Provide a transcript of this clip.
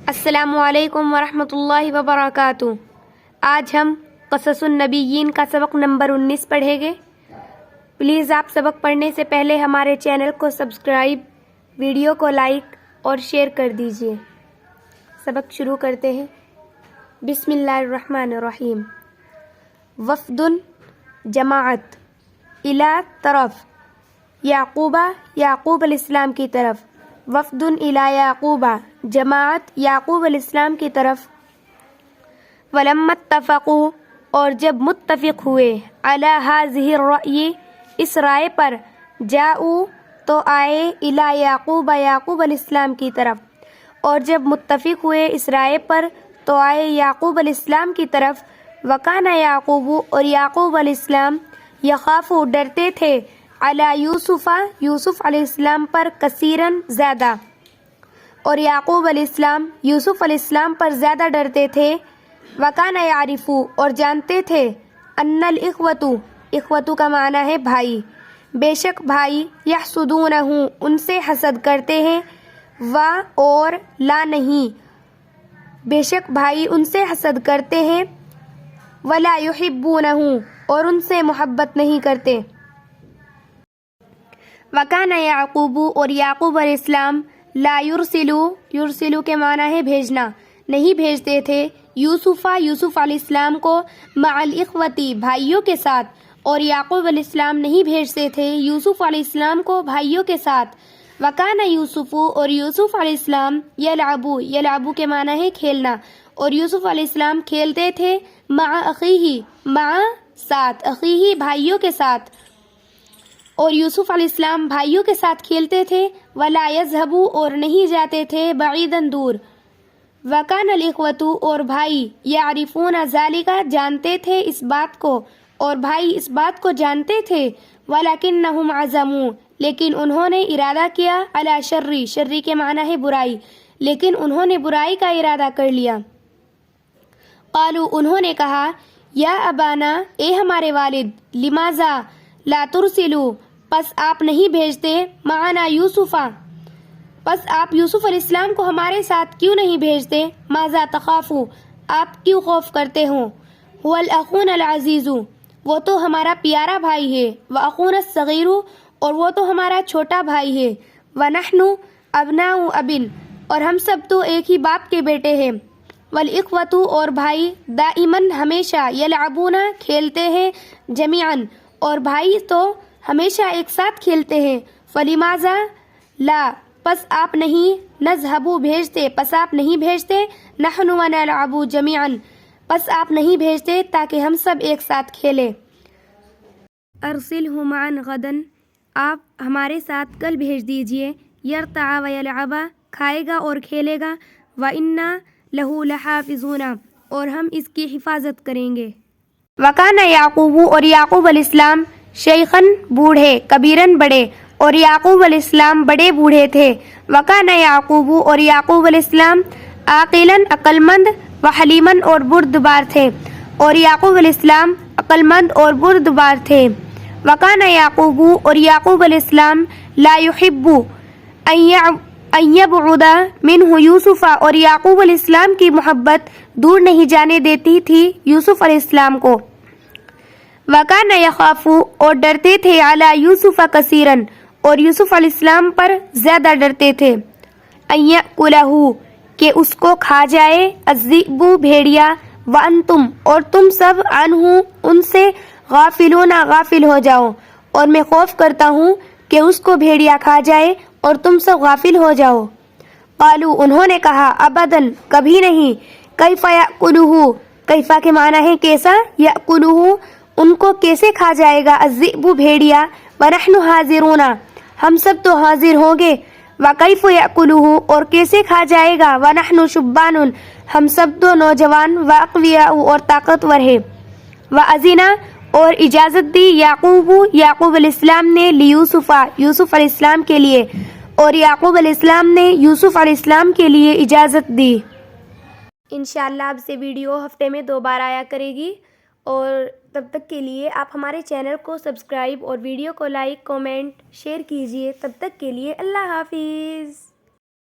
السلام علیکم ورحمۃ اللہ وبرکاتہ۔ آج ہم قصص النبیین کا سبق نمبر 19 پڑھیں گے۔ پلیز آپ سبق پڑھنے سے پہلے ہمارے چینل کو سبسکرائب، ویڈیو کو لائک اور شیئر کر دیجیے۔ سبق شروع کرتے ہیں۔ بسم اللہ الرحمن الرحیم۔ وفد جماعت، الی طرف، یعقوب علیہ السلام کی طرف، وفد الی یعقوب جماعت یعقوب علیہ السلام کی طرف، ولما اتفقوا اور جب متفق ہوئے، علی ہذہ الرأی اس رائے پر، جاؤ تو آئے، الی یعقوب یعقوب علیہ السلام کی طرف، اور جب متفق ہوئے اس رائے پر تو آئے یعقوب علیہ السلام کی طرف، وکان یعقوب اور یعقوب علیہ السلام، یخاف ڈرتے تھے، علی یوسف یوسف علیہ السلام پر، کثیرن زیادہ، اور یعقوب علیہ السلام یوسف علیہ السلام پر زیادہ ڈرتے تھے، وکان یعرف اور جانتے تھے، ان الاخوۃ اخوۃ کا معنی ہے بھائی، بے شک بھائی، یحسدونہ ان سے حسد کرتے ہیں، اور لا نہیں، بے شک بھائی ان سے حسد کرتے ہیں، ولا یحبونہ اور ان سے محبت نہیں کرتے، وکان یعقوب اور یعقوب علیہ السلام، لا یرسلو کے معنی ہے بھیجنا، نہیں بھیجتے تھے، یوسف علیہ السلام کو، مع الاخوتی بھائیوں کے ساتھ، اور یعقوب علیہ السلام نہیں بھیجتے تھے یوسف علیہ السلام کو بھائیوں کے ساتھ، وکان یوسف اور یوسف علیہ السلام، یلعبو کے معنی ہے کھیلنا، اور یوسف علیہ السلام کھیلتے تھے، مع ساتھ، اخیہ بھائیوں کے ساتھ، اور یوسف علیہ السلام بھائیوں کے ساتھ کھیلتے تھے، ولا یذهب اور نہیں جاتے تھے، بعیداً دور، وکان الاخوۃ اور بھائی، یعرفون ذالک جانتے تھے اس بات کو، اور بھائی اس بات کو جانتے تھے، ولکنہم عزموا لیکن انہوں نے ارادہ کیا، علی شر کے معنی ہے برائی، لیکن انہوں نے برائی کا ارادہ کر لیا، قالوا انہوں نے کہا، یا ابانا اے ہمارے والد، لماذا لا ترسلوا پس آپ نہیں بھیجتے، معنا یوسف پس آپ یوسف علیہ السلام کو ہمارے ساتھ کیوں نہیں بھیجتے، ماذا تخافوا آپ کیوں خوف کرتے ہوں، هو الاخون العزیز وہ تو ہمارا پیارا بھائی ہے، واخونا الصغیر اور وہ تو ہمارا چھوٹا بھائی ہے، ونحن ابناء اب اور ہم سب تو ایک ہی باپ کے بیٹے ہیں، والاخوۃ اور بھائی، دائماً ہمیشہ، یلعبون کھیلتے ہیں، جمیعاً اور بھائی تو ہمیشہ ایک ساتھ کھیلتے ہیں، فلماذا لا پس آپ نہیں، نذهب بھیجتے پس آپ نہیں بھیجتے، نحن ونلعب جمیعاً پس آپ نہیں بھیجتے تاکہ ہم سب ایک ساتھ کھیلیں، ارسلہ معا غدا آپ ہمارے ساتھ کل بھیج دیجئے، یرتع ویلعب کھائے گا اور کھیلے گا، وإنا لہ لحافظون اور ہم اس کی حفاظت کریں گے، وکان یعقوب اور یعقوب علیہ السلام، شیخاً بوڑھے، کبیراً بڑے، اور یعقوب علیہ السلام بڑے بوڑھے تھے، وکان یعقوب اور یعقوب علیہ السلام، عاقلاً عقل مند، وحلیماً اور بردبار تھے، اور یعقوب علیہ السلام عقل مند اور بردبار تھے، وکان یعقوب اور یعقوب علیہ السلام، لا یحب ان یبعد منہ یوسف اور یعقوب علیہ السلام کی محبت دور نہیں جانے دیتی تھی یوسف علیہ السلام کو، وکان یخاف اور ڈرتے تھے، علی یوسف کثیراً اور یوسف علیہ السلام پر زیادہ ڈرتے تھے، ان یأکلہ کہ اس کو کھا جائے، الذئب بھیڑیا، وانتم اور تم سب، عنہ ان سے، غافلون غافل ہو جاؤ، اور میں خوف کرتا ہوں کہ اس کو بھیڑیا کھا جائے اور تم سب غافل ہو جاؤ، قالوا انہوں نے کہا، ابداً کبھی نہیں، کیف یأکلہ کیفا کے معنی ہے کیسا، یأکلہ ان کو کیسے کھا جائے گا، الذئب بھیڑیا، ونحن حاضرون ہم سب تو حاضر ہوں گے، وکیف یأکلہ اور کیسے کھا جائے گا، ونحن شبان ہم سب تو نوجوان، واقویاء اور طاقتور ہیں، وأذن اور اجازت دی، یعقوب علیہ السلام نے، لیوسف یوسف علیہ السلام کے لیے، اور یعقوب علیہ السلام نے یوسف علیہ السلام کے لیے اجازت دی۔ انشاءاللہ اب سے ویڈیو ہفتے میں 2 بار آیا کرے گی، اور تب تک کے لیے آپ ہمارے چینل کو سبسکرائب اور ویڈیو کو لائک، کومنٹ، شیئر کیجیے، تب تک کے لیے اللہ حافظ۔